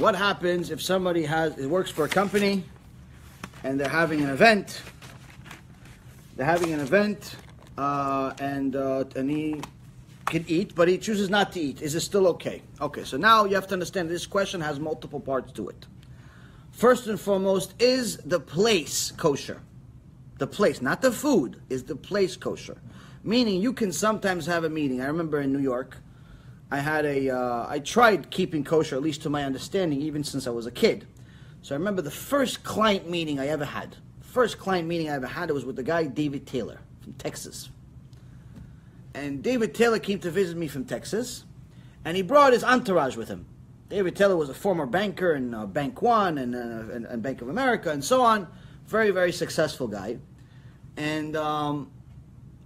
what happens if somebody works for a company and they're having an event? And he can eat, but he chooses not to eat. Is it still okay? Okay, so now you have to understand this question has multiple parts to it. First and foremost, is the place kosher? The place, not the food, is the place kosher? Meaning you can sometimes have a meeting. I remember in New York, I tried keeping kosher, at least to my understanding, even since I was a kid. So I remember the first client meeting I ever had. It was with the guy David Taylor from Texas. And David Taylor came to visit me from Texas, and he brought his entourage with him. David Taylor was a former banker in Bank One and Bank of America and so on. Very, very successful guy. And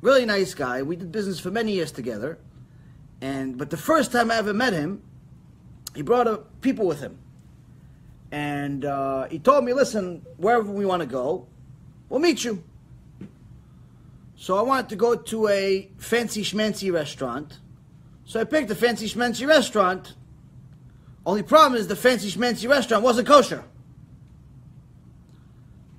really nice guy. We did business for many years together. But the first time I ever met him, he brought people with him. And he told me, listen, wherever we want to go, we'll meet you. So I wanted to go to a fancy schmancy restaurant. So I picked a fancy schmancy restaurant. Only problem is the fancy schmancy restaurant wasn't kosher.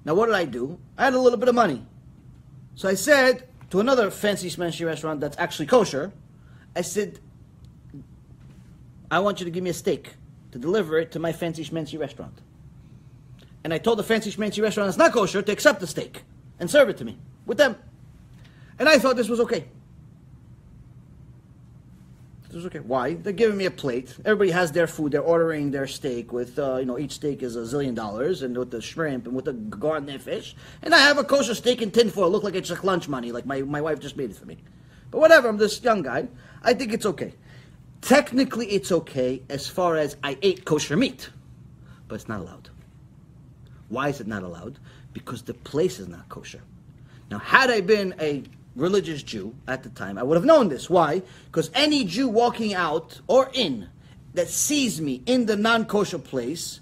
Now what did I do? I had a little bit of money. So I said to another fancy schmancy restaurant that's actually kosher, I said, I want you to give me a steak to deliver it to my fancy schmancy restaurant. And I told the fancy schmancy restaurant that's not kosher to accept the steak and serve it to me with them. And I thought this was okay. This was okay. Why? They're giving me a plate. Everybody has their food. They're ordering their steak with, each steak is $1 zillion, and with the shrimp and with the garden fish. And I have a kosher steak in tinfoil. Look like it's like lunch money, like my wife just made it for me. But whatever, I'm this young guy. I think it's okay. Technically, it's okay as far as I ate kosher meat. But it's not allowed. Why is it not allowed? Because the place is not kosher. Now, had I been a religious Jew at the time, I would have known this. Why? Because any Jew walking out or in that sees me in the non-kosher place,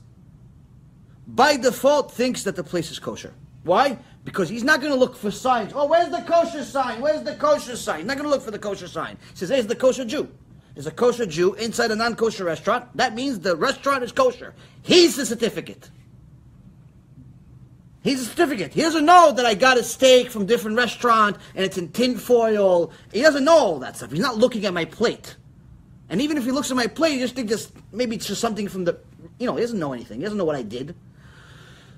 by default thinks that the place is kosher. Why? Because he's not going to look for signs. Oh, where's the kosher sign? Where's the kosher sign? He's not going to look for the kosher sign. He says, hey, it's the kosher Jew. There's a kosher Jew inside a non-kosher restaurant. That means the restaurant is kosher. He's the certificate. He's a certificate. He doesn't know that I got a steak from a different restaurant and it's in tin foil. He doesn't know all that stuff. He's not looking at my plate. And even if he looks at my plate, he just thinks maybe it's just something from he doesn't know anything. He doesn't know what I did.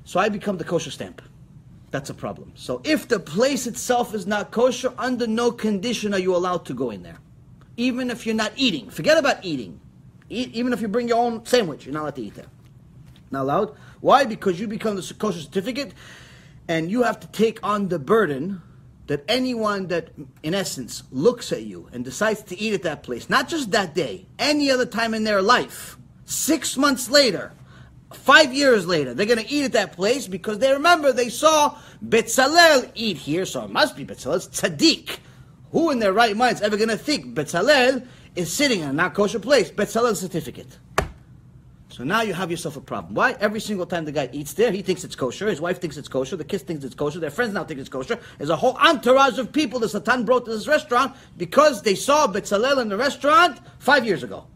So I become the kosher stamp. That's a problem. So if the place itself is not kosher, under no condition are you allowed to go in there. Even if you're not eating. Forget about eating. Even if you bring your own sandwich, you're not allowed to eat there. Not allowed. Why? Because you become the kosher certificate, and you have to take on the burden that anyone that, in essence, looks at you and decides to eat at that place, not just that day, any other time in their life, 6 months later, 5 years later, they're going to eat at that place because they remember they saw Betzalel eat here, so it must be Betzalel. It's tzaddik. Who in their right mind is ever going to think Betzalel is sitting in a not kosher place? Betzalel certificate. So now you have yourself a problem. Why? Every single time the guy eats there, he thinks it's kosher, his wife thinks it's kosher, the kids thinks it's kosher, their friends now think it's kosher. There's a whole entourage of people the Satan brought to this restaurant because they saw Betzalel in the restaurant 5 years ago.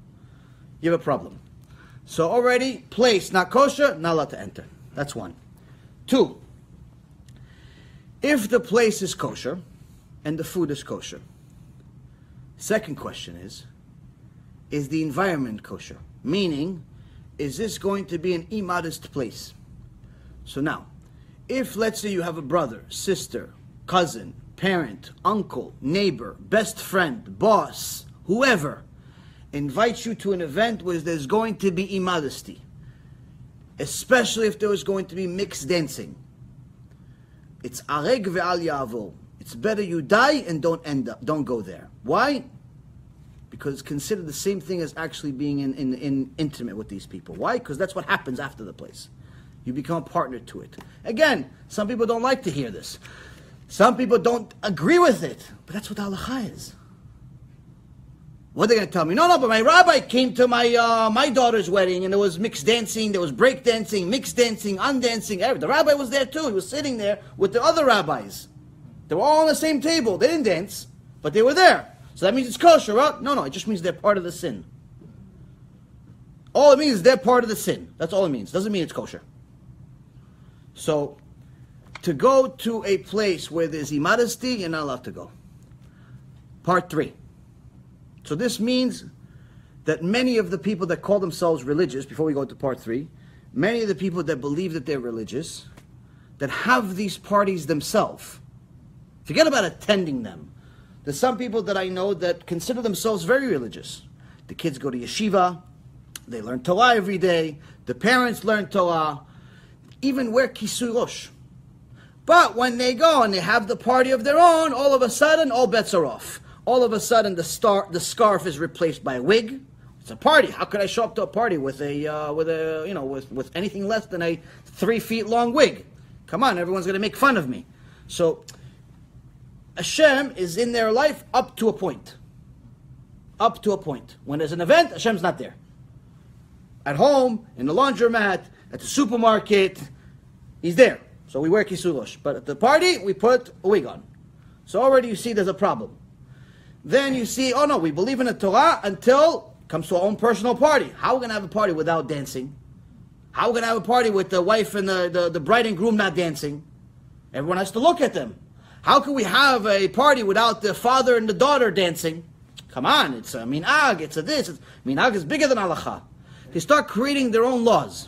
You have a problem. So already, place not kosher, not allowed to enter. That's one. Two, if the place is kosher and the food is kosher, second question is the environment kosher? Meaning, is this going to be an immodest place? So now, if let's say you have a brother, sister, cousin, parent, uncle, neighbor, best friend, boss, whoever, invites you to an event where there's going to be immodesty, especially if there is going to be mixed dancing, it's areg ve'al ya'avor. It's better you die and don't go there. Why? Because it's considered the same thing as actually being in intimate with these people. Why? Because that's what happens after the place. You become a partner to it. Again, some people don't like to hear this. Some people don't agree with it. But that's what the halakha is. What are they going to tell me? No, but my rabbi came to my daughter's wedding and there was mixed dancing, there was break dancing, mixed dancing, undancing. The rabbi was there too. He was sitting there with the other rabbis. They were all on the same table. They didn't dance, but they were there. So that means it's kosher, right? No, it just means they're part of the sin. All it means is they're part of the sin. That's all it means. Doesn't mean it's kosher. So, to go to a place where there's immodesty, you're not allowed to go. Part 3. So this means that many of the people that call themselves religious, before we go to part 3, many of the people that believe that they're religious, that have these parties themselves, forget about attending them. There's some people that I know that consider themselves very religious. The kids go to yeshiva, they learn Torah every day, the parents learn Torah, even wear kisui rosh. But when they go and they have the party of their own, all of a sudden, all bets are off. All of a sudden, the scarf is replaced by a wig. It's a party. How could I show up to a party with anything less than a 3 feet long wig? Come on, everyone's going to make fun of me. So, Hashem is in their life up to a point. Up to a point. When there's an event, Hashem's not there. At home, in the laundromat, at the supermarket, he's there. So we wear kisui rosh. But at the party, we put a wig on. So already you see there's a problem. Then you see, oh no, we believe in the Torah until it comes to our own personal party. How are we going to have a party without dancing? How are we going to have a party with the wife and the bride and groom not dancing? Everyone has to look at them. How can we have a party without the father and the daughter dancing? Come on, it's a minhag, it's a this. Minhag is bigger than halacha. They start creating their own laws.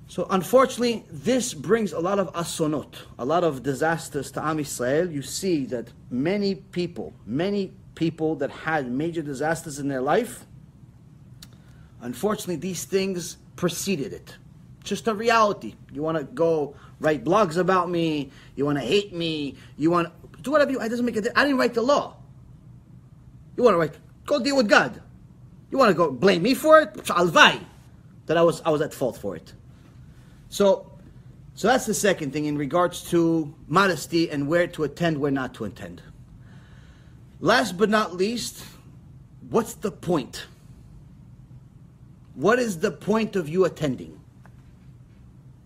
So unfortunately, this brings a lot of asonot, a lot of disasters to Am Yisrael. You see that many people that had major disasters in their life, unfortunately these things preceded it. Just a reality. You want to go write blogs about me, you want to hate me, you want to do whatever it doesn't make a difference. I didn't write the law. You want to write, go deal with God. You want to go blame me for it? Alvai, that I was at fault for it. So that's the second thing in regards to modesty and where to attend, where not to attend. Last but not least, what's the point? What is the point of you attending?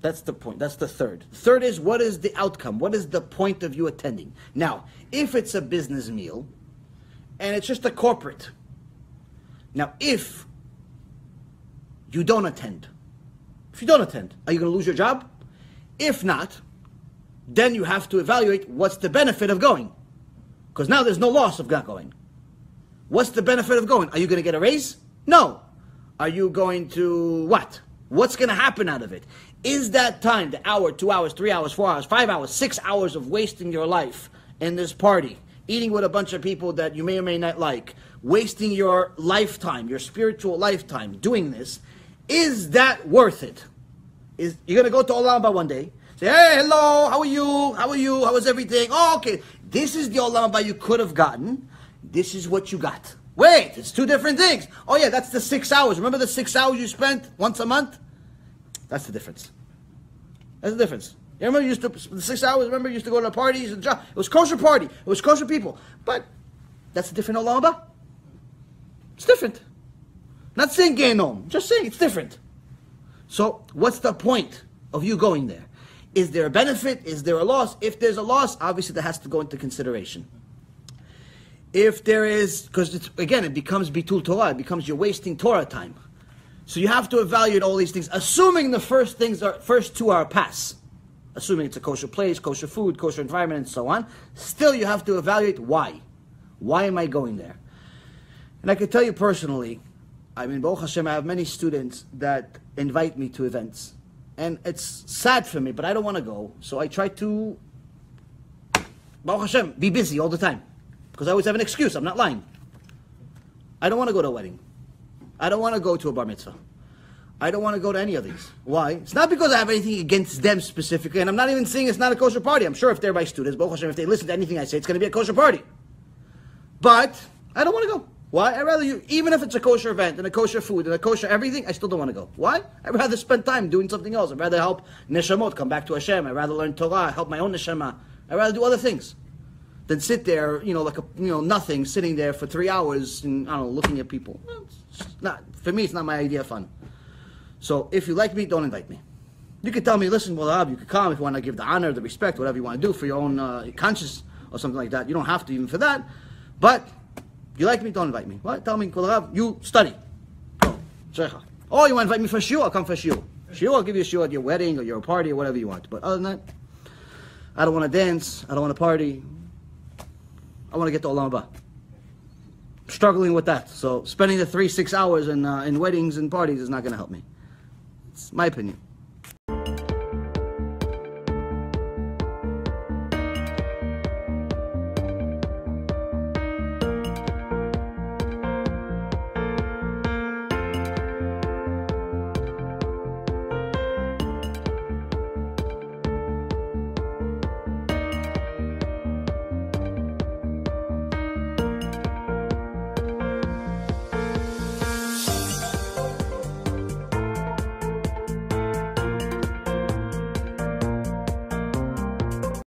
That's the point. That's the third. Third is, what is the outcome? What is the point of you attending? Now, if it's a business meal, and it's just a corporate. Now, if you don't attend, are you going to lose your job? If not, then you have to evaluate what's the benefit of going. Because now there's no loss of not going. What's the benefit of going? Are you going to get a raise? No. Are you going to what? What's going to happen out of it? Is that time, the hour, 2 hours, 3 hours, 4 hours, 5 hours, 6 hours of wasting your life in this party, eating with a bunch of people that you may or may not like, wasting your lifetime, your spiritual lifetime doing this, is that worth it? You're going to go to Olam Haba one day, say, hey, hello, how are you? How was everything? Oh, okay. This is the Olam Haba you could have gotten. This is what you got. Wait, it's two different things. Oh yeah, that's the 6 hours. Remember the 6 hours you spent once a month? That's the difference. That's the difference. You remember the 6 hours, remember you used to go to parties and it was kosher party. It was kosher people. But that's a different Olam Haba. It's different. Not saying Genom, just saying it's different. So, what's the point of you going there? Is there a benefit? Is there a loss? If there's a loss, obviously that has to go into consideration. If there is, because it becomes bitul Torah, it becomes you're wasting Torah time. So you have to evaluate all these things, assuming the first two are a pass. Assuming it's a kosher place, kosher food, kosher environment, and so on. Still, you have to evaluate why. Why am I going there? And I can tell you personally, Baruch Hashem, I have many students that invite me to events. And it's sad for me, but I don't want to go. So I try to, Baruch Hashem, be busy all the time. Because I always have an excuse, I'm not lying. I don't want to go to a wedding. I don't want to go to a bar mitzvah. I don't want to go to any of these. Why? It's not because I have anything against them specifically, and I'm not even saying it's not a kosher party. I'm sure if they're my students, Baruch Hashem, if they listen to anything I say, it's going to be a kosher party. But I don't want to go. Why? I'd rather even if it's a kosher event and a kosher food and a kosher everything, I still don't want to go. Why? I'd rather spend time doing something else. I'd rather help neshamot come back to Hashem. I'd rather learn Torah, help my own neshama. I'd rather do other things than sit there, like nothing, sitting there for 3 hours and looking at people. For me, it's not my idea of fun. So if you like me, don't invite me. You can tell me, listen, well, you can come if you want to give the honor, the respect, whatever you want to do for your own conscience or something like that. You don't have to even for that. But you like me, don't invite me. What? Tell me, you study. Go. Oh, you want to invite me for shiur? I'll come for shiur. Shiur, I'll give you a shiur at your wedding or your party or whatever you want. But other than that, I don't want to dance. I don't want to party. I want to get to Olam Haba. Struggling with that. So spending the 3-6 hours in weddings and parties is not going to help me. It's my opinion.